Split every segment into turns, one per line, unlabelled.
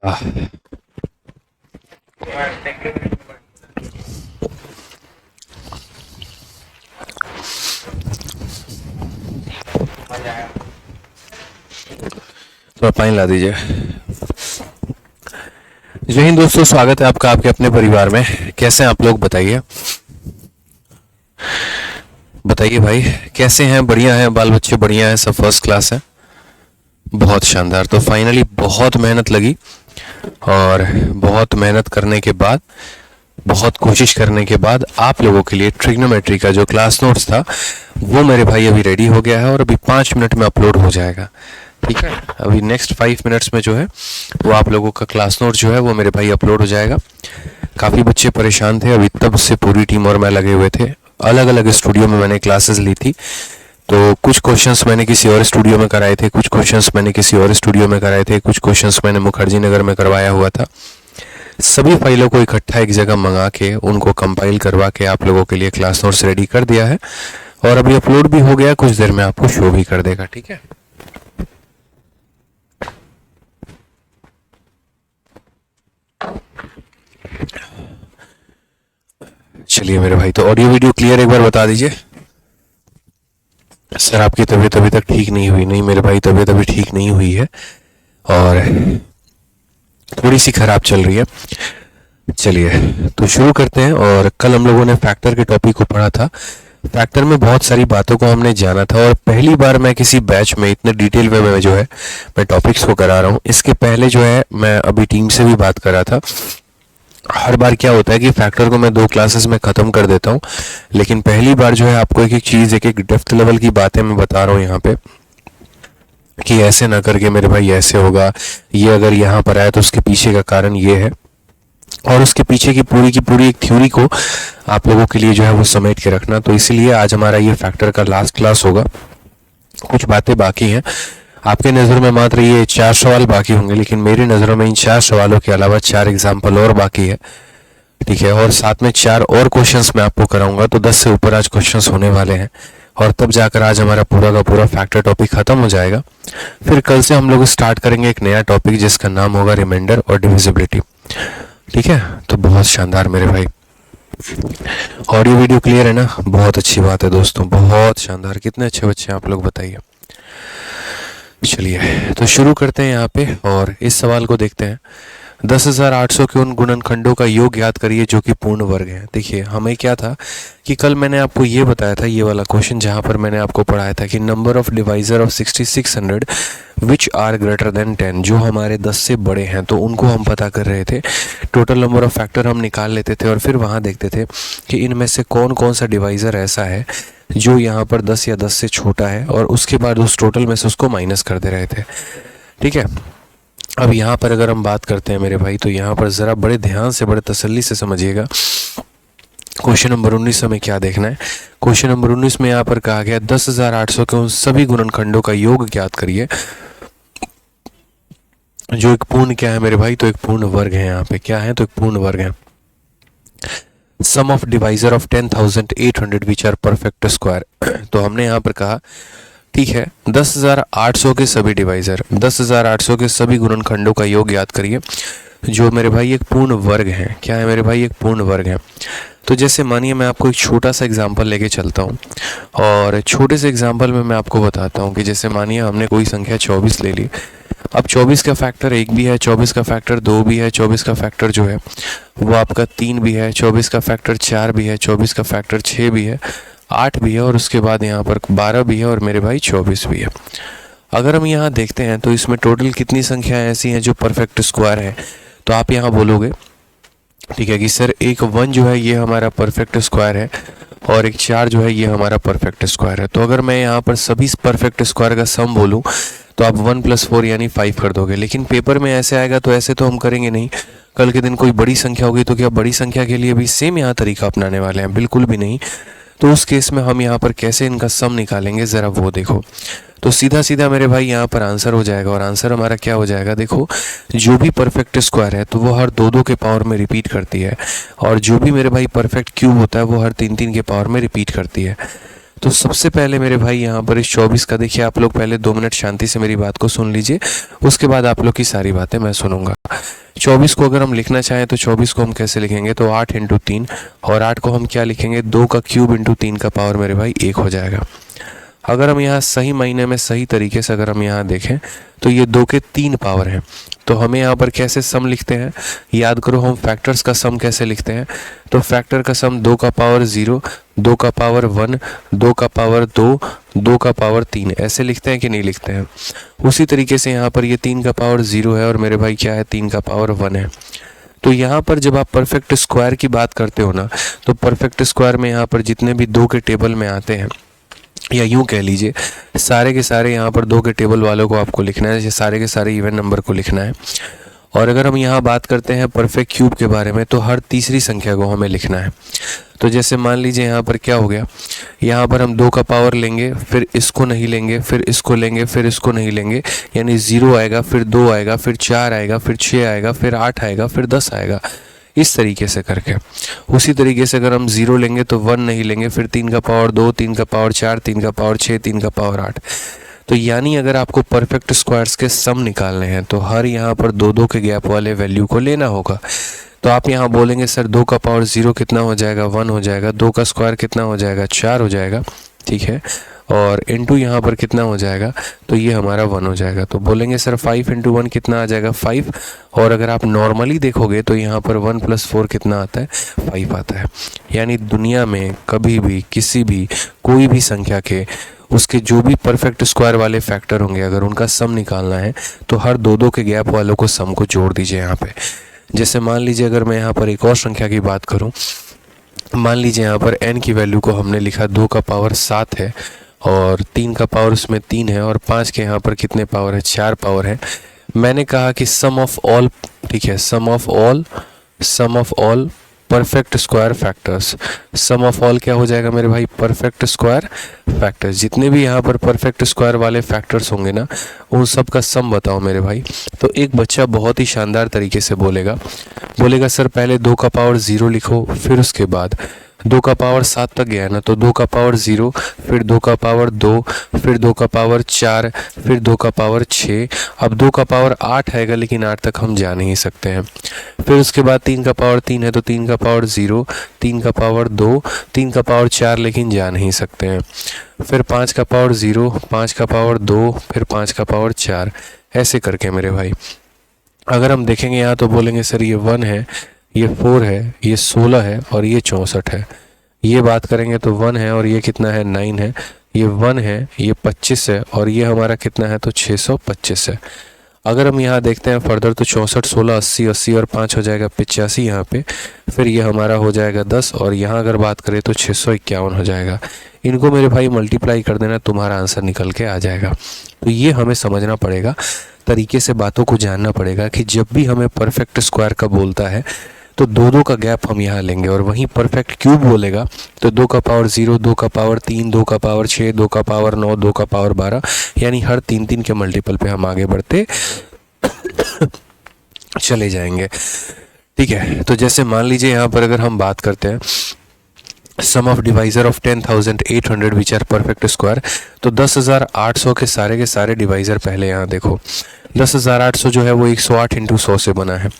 आह, थोड़ा पानी ला दीजिए। जय हिंद दोस्तों, स्वागत है आपका आपके अपने परिवार में। कैसे हैं आप लोग, बताइए बताइए भाई, कैसे हैं? बढ़िया हैं, बाल बच्चे बढ़िया हैं, सब फर्स्ट क्लास हैं। बहुत शानदार। तो फाइनली बहुत मेहनत लगी और बहुत मेहनत करने के बाद, बहुत कोशिश करने के बाद आप लोगों के लिए ट्रिग्नोमेट्री का जो क्लास नोट्स था वो मेरे भाई अभी रेडी हो गया है और अभी 5 मिनट में अपलोड हो जाएगा। ठीक है, अभी नेक्स्ट 5 मिनट्स में जो है वो आप लोगों का क्लास नोट जो है वो मेरे भाई अपलोड हो जाएगा। काफ़ी बच्चे परेशान थे, अभी तब से पूरी टीम और मैं लगे हुए थे। अलग अलग स्टूडियो में मैंने क्लासेस ली थी, तो कुछ क्वेश्चंस मैंने किसी और स्टूडियो में कराए थे, कुछ क्वेश्चंस मैंने किसी और स्टूडियो में कराए थे, कुछ क्वेश्चंस मैंने मुखर्जी नगर में करवाया हुआ था। सभी फाइलों को इकट्ठा एक जगह मंगा के उनको कंपाइल करवा के आप लोगों के लिए क्लास नोट्स रेडी कर दिया है और अभी अपलोड भी हो गया, कुछ देर में आपको शो भी कर देगा। ठीक है, चलिए मेरे भाई, तो ऑडियो वीडियो क्लियर एक बार बता दीजिए। सर आपकी तबीयत अभी तक ठीक नहीं हुई? नहीं मेरे भाई, तबीयत अभी ठीक नहीं हुई है और थोड़ी सी खराब चल रही है। चलिए तो शुरू करते हैं। और कल हम लोगों ने फैक्टर के टॉपिक को पढ़ा था। फैक्टर में बहुत सारी बातों को हमने जाना था और पहली बार मैं किसी बैच में इतने डिटेल में मैं जो है मैं टॉपिक्स को करा रहा हूँ। इसके पहले जो है मैं अभी टीम से भी बात कर रहा था। हर बार क्या होता है कि फैक्टर को मैं 2 क्लासेस में ख़त्म कर देता हूँ, लेकिन पहली बार जो है आपको एक एक चीज़, एक एक डेप्थ लेवल की बातें मैं बता रहा हूँ यहाँ पे कि ऐसे ना करके मेरे भाई ऐसे होगा, ये अगर यहाँ पर आया तो उसके पीछे का कारण ये है, और उसके पीछे की पूरी एक थ्योरी को आप लोगों के लिए जो है वो समेट के रखना। तो इसीलिए आज हमारा ये फैक्टर का लास्ट क्लास होगा। कुछ बातें बाकी हैं, आपके नज़र में मात्र ये 4 सवाल बाकी होंगे, लेकिन मेरी नज़रों में इन 4 सवालों के अलावा 4 एग्जाम्पल और बाकी है। ठीक है, और साथ में 4 और क्वेश्चंस मैं आपको कराऊंगा, तो 10 से ऊपर आज क्वेश्चंस होने वाले हैं और तब जाकर आज हमारा पूरा का पूरा फैक्टर टॉपिक खत्म हो जाएगा। फिर कल से हम लोग स्टार्ट करेंगे एक नया टॉपिक जिसका नाम होगा रिमाइंडर और डिविजिबिलिटी। ठीक है, तो बहुत शानदार मेरे भाई। ऑडियो वीडियो क्लियर है ना? बहुत अच्छी बात है दोस्तों, बहुत शानदार। कितने अच्छे बच्चे हैं आप लोग, बताइए। चलिए तो शुरू करते हैं यहाँ पे और इस सवाल को देखते हैं। 10,800 के उन गुणनखंडों का योग याद करिए जो कि पूर्ण वर्ग हैं। देखिए हमें क्या था कि कल मैंने आपको ये बताया था, ये वाला क्वेश्चन जहाँ पर मैंने आपको पढ़ाया था कि number of divisor of 6600 which are greater than 10, जो हमारे 10 से बड़े हैं तो उनको हम पता कर रहे थे। टोटल नंबर ऑफ फैक्टर हम निकाल लेते थे और फिर वहाँ देखते थे कि इनमें से कौन कौन सा डिवाइज़र ऐसा है जो यहाँ पर 10 या 10 से छोटा है, और उसके बाद उस टोटल में से उसको माइनस कर दे रहे थे। ठीक है, अब यहाँ पर अगर हम बात करते हैं मेरे भाई, तो यहाँ पर ज़रा बड़े ध्यान से, बड़े तसल्ली से समझिएगा। क्वेश्चन नंबर 19 हमें क्या देखना है। क्वेश्चन नंबर 19 में यहाँ पर कहा गया 10,800 के उन सभी गुणनखंडों का योग ज्ञात करिए जो एक पूर्ण क्या है मेरे भाई, तो एक पूर्ण वर्ग है। यहाँ पे क्या है, तो एक पूर्ण वर्ग है। Sum of divisor of 10,800 which are perfect square. तो हमने यहाँ पर कहा ठीक है 10,800 के सभी डिवाइजर, 10,800 के सभी गुणनखंडों का योग याद करिए जो मेरे भाई एक पूर्ण वर्ग है। क्या है मेरे भाई, एक पूर्ण वर्ग है। तो जैसे मानिए मैं आपको एक छोटा सा एग्जांपल लेके चलता हूँ और छोटे से एग्जांपल में मैं आपको बताता हूँ कि जैसे मानिए हमने कोई संख्या 24 ले ली। अब 24 का फैक्टर 1 भी है, 24 का फैक्टर 2 भी है, 24 का फैक्टर जो है वो आपका 3 भी है, 24 का फैक्टर 4 भी है, 24 का फैक्टर 6 भी है, 8 भी है और उसके बाद यहाँ पर 12 भी है और मेरे भाई 24 भी है। अगर हम यहाँ देखते हैं तो इसमें टोटल कितनी संख्याएं ऐसी हैं जो परफेक्ट स्क्वायर है, तो आप यहाँ बोलोगे ठीक है कि सर एक 1 जो है ये हमारा परफेक्ट स्क्वायर है और एक 4 जो है ये हमारा परफेक्ट स्क्वायर है। तो अगर मैं यहाँ पर सभी परफेक्ट स्क्वायर का सम बोलूँ तो आप 1 + 4 यानी 5 कर दोगे, लेकिन पेपर में ऐसे आएगा तो ऐसे तो हम करेंगे नहीं। कल के दिन कोई बड़ी संख्या होगी तो क्या बड़ी संख्या के लिए भी सेम यहाँ तरीका अपनाने वाले हैं? बिल्कुल भी नहीं। तो उस केस में हम यहाँ पर कैसे इनका सम निकालेंगे ज़रा वो देखो। तो सीधा सीधा मेरे भाई यहाँ पर आंसर हो जाएगा और आंसर हमारा क्या हो जाएगा, देखो जो भी परफेक्ट स्क्वायर है तो वो हर 2 के पावर में रिपीट करती है और जो भी मेरे भाई परफेक्ट क्यूब होता है वो हर 3 के पावर में रिपीट करती है। तो सबसे पहले मेरे भाई यहाँ पर इस 24 का देखिए, आप लोग पहले 2 मिनट शांति से मेरी बात को सुन लीजिए, उसके बाद आप लोग की सारी बातें मैं सुनूंगा। 24 को अगर हम लिखना चाहें तो 24 को हम कैसे लिखेंगे, तो 8 इंटू 3, और 8 को हम क्या लिखेंगे, 2 का क्यूब इंटू 3 का पावर मेरे भाई 1 हो जाएगा। अगर हम यहाँ सही मायने में सही तरीके से अगर हम यहाँ देखें तो ये 2 के 3 पावर हैं। तो हमें यहाँ पर कैसे सम लिखते हैं, याद करो हम फैक्टर्स का सम कैसे लिखते हैं, तो फैक्टर का सम 2 का पावर 0, 2 का पावर 1, 2 का पावर 2, 2 का पावर 3, ऐसे लिखते हैं कि नहीं लिखते हैं। उसी तरीके से यहाँ पर ये 3 का पावर 0 है और मेरे भाई क्या है, 3 का पावर 1 है। तो यहाँ पर जब आप परफेक्ट स्क्वायर की बात करते हो ना, तो परफेक्ट स्क्वायर में यहाँ पर जितने भी 2 के टेबल में आते हैं, या यूं कह लीजिए सारे के सारे यहाँ पर 2 के टेबल वालों को आपको लिखना है, जैसे सारे के सारे इवन नंबर को लिखना है। और अगर हम यहाँ बात करते हैं परफेक्ट क्यूब के बारे में, तो हर तीसरी संख्या को हमें लिखना है। तो जैसे मान लीजिए यहाँ पर क्या हो गया, यहाँ पर हम 2 का पावर लेंगे, फिर इसको नहीं लेंगे, फिर इसको लेंगे, फिर इसको नहीं लेंगे, यानी 0 आएगा, फिर 2 आएगा, फिर 4 आएगा, फिर 6 आएगा, फिर 8 आएगा, फिर 10 आएगा, इस तरीके से करके। उसी तरीके से अगर हम 0 लेंगे तो 1 नहीं लेंगे, फिर 3 का पावर 2, 3 का पावर 4, 3 का पावर 6, 3 का पावर 8। तो यानी अगर आपको परफेक्ट स्क्वायर्स के सम निकालने हैं तो हर यहाँ पर 2-2 के गैप वाले वैल्यू को लेना होगा। तो आप यहाँ बोलेंगे सर 2 का पावर 0 कितना हो जाएगा, 1 हो जाएगा, 2 का स्क्वायर कितना हो जाएगा, 4 हो जाएगा, ठीक है, और इंटू यहाँ पर कितना हो जाएगा, तो ये हमारा 1 हो जाएगा। तो बोलेंगे सर 5 इंटू 1 कितना आ जाएगा, 5। और अगर आप नॉर्मली देखोगे तो यहाँ पर 1 + 4 कितना आता है, 5 आता है। यानी दुनिया में कभी भी किसी भी कोई भी संख्या के उसके जो भी परफेक्ट स्क्वायर वाले फैक्टर होंगे, अगर उनका सम निकालना है तो हर 2-2 के गैप वालों को सम को जोड़ दीजिए यहाँ पे। जैसे मान लीजिए अगर मैं यहाँ पर एक और संख्या की बात करूँ, मान लीजिए यहाँ पर n की वैल्यू को हमने लिखा 2 का पावर 7 है, और 3 का पावर उसमें 3 है, और 5 के यहाँ पर कितने पावर है, 4 पावर है। मैंने कहा कि सम ऑफ ऑल, ठीक है, sum of all perfect square factors. Sum of all क्या हो जाएगा मेरे भाई, परफेक्ट स्क्वायर फैक्टर्स। जितने भी यहाँ पर परफेक्ट स्क्वायर वाले फैक्टर्स होंगे ना, उन सब का सम बताओ मेरे भाई। तो एक बच्चा बहुत ही शानदार तरीके से बोलेगा सर पहले 2 का पावर 0 लिखो, फिर उसके बाद 2 का पावर 7 तक गया ना, तो 2 का पावर 0, फिर 2 का पावर 2, फिर 2 का पावर 4, फिर 2 का पावर 6। अब 2 का पावर 8 आएगा, लेकिन 8 तक हम जा नहीं सकते हैं। फिर उसके बाद 3 का पावर 3 है, तो 3 का पावर 0, 3 का पावर 2, 3 का पावर 4, लेकिन जा नहीं सकते हैं। फिर 5 का पावर 0, 5 का पावर 2, फिर 5 का पावर 4, ऐसे करके मेरे भाई। अगर हम देखेंगे यहाँ तो बोलेंगे सर ये 1 है, ये 4 है, ये 16 है, और ये 64 है। ये बात करेंगे तो 1 है, और ये कितना है, 9 है, ये 1 है, ये 25 है, और ये हमारा कितना है, तो 625 है। अगर हम यहाँ देखते हैं फर्दर तो 64, 16, 80, 80 और 5 हो जाएगा 85 यहाँ पे। फिर ये हमारा हो जाएगा 10, और यहाँ अगर बात करें तो 651 हो जाएगा। इनको मेरे भाई मल्टीप्लाई कर देना, तुम्हारा आंसर निकल के आ जाएगा। तो ये हमें समझना पड़ेगा, तरीके से बातों को जानना पड़ेगा कि जब भी हमें परफेक्ट स्क्वायर का बोलता है तो 2-2 का गैप हम यहाँ लेंगे, और वहीं परफेक्ट क्यूब बोलेगा तो 2 का पावर 0, 2 का पावर 3, 2 का पावर 6, 2 का पावर 9, 2 का पावर 12, यानी हर 3-3 के मल्टीपल पे हम आगे बढ़ते चले जाएंगे। ठीक है, तो जैसे मान लीजिए यहाँ पर अगर हम बात करते हैं sum of divisor of 10,800 which are perfect square, तो 10,800 के सारे डिवाइजर पहले यहाँ देखो। 10,800 जो है वो 108 इंटू 100 से बना है।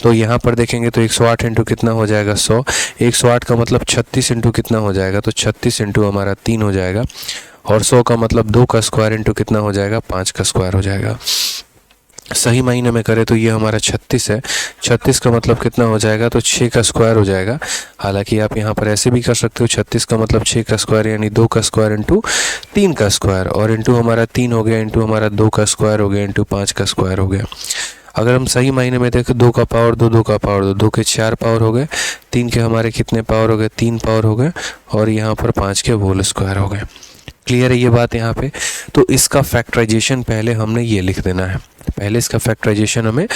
तो यहाँ पर देखेंगे तो 108 इंटू कितना हो जाएगा, 100। 108 का मतलब 36 इंटू कितना हो जाएगा, तो 36 इंटू हमारा 3 हो जाएगा। और 100 का मतलब 2 का स्क्वायर इंटू कितना हो जाएगा, 5 का स्क्वायर हो जाएगा। सही महीने में करें तो ये हमारा 36 है। 36 का मतलब कितना हो जाएगा, तो 6 का स्क्वायर हो जाएगा। हालांकि आप यहाँ पर ऐसे भी कर सकते हो, 36 का मतलब 6 का स्क्वायर यानी 2 का स्क्वायर इंटू 3 का स्क्वायर, और इंटू हमारा 3 हो गया, इंटू हमारा 2 का स्क्वायर हो गया, इंटू 5 का स्क्वायर हो गया। अगर हम सही मायने में देखें 2 का पावर 2, 2 का पावर 2, 2 के 4 पावर हो गए, 3 के हमारे कितने पावर हो गए, 3 पावर हो गए, और यहाँ पर 5 के होल स्क्वायर हो गए। क्लियर है ये बात यहाँ पे। तो इसका फैक्टराइजेशन पहले हमने ये लिख देना है, पहले इसका फैक्टराइजेशन हमें